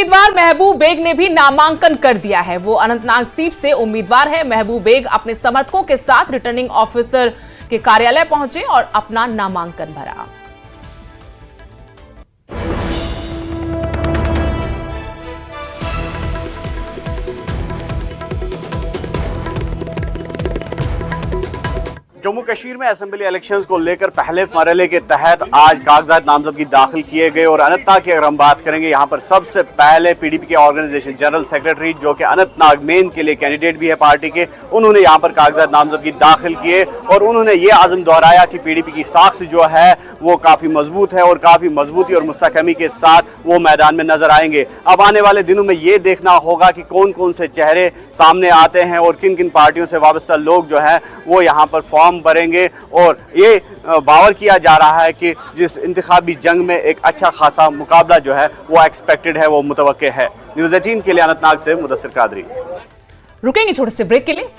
उम्मीदवार महबूब बेग ने भी नामांकन कर दिया है। वो अनंतनाग सीट से उम्मीदवार है। महबूब बेग अपने समर्थकों के साथ रिटर्निंग ऑफिसर के कार्यालय पहुंचे और अपना नामांकन भरा। जम्मू कश्मीर में असेंबली इलेक्शंस को लेकर पहले मरहले के तहत आज कागजात नामजदगी दाखिल किए गए और अनंतनाग की अगर हम बात करेंगे यहाँ पर सबसे पहले पीडीपी के ऑर्गेनाइजेशन जनरल सेक्रेटरी जो कि अनंतनाग मेन के लिए कैंडिडेट भी है पार्टी के, उन्होंने यहाँ पर कागजात नामजदगी दाखिल किए और उन्होंने ये आज़म दोहराया कि पीडीपी की साख्त जो है वो काफ़ी मजबूत है और काफ़ी मजबूती और मुस्तहकमी के साथ वो मैदान में नजर आएंगे। अब आने वाले दिनों में ये देखना होगा कि कौन कौन से चेहरे सामने आते हैं और किन किन पार्टियों से वाबस्ता लोग जो है वो यहाँ पर फॉर्म भरेंगे और ये बावर किया जा रहा है कि जिस इंतखाबी जंग में एक अच्छा खासा मुकाबला जो है वो एक्सपेक्टेड है, वो मुतवक्के है। न्यूज़ 18 के लिए अनंतनाग से मुदस्सिर कादरी। रुकेंगे छोटे से ब्रेक के लिए।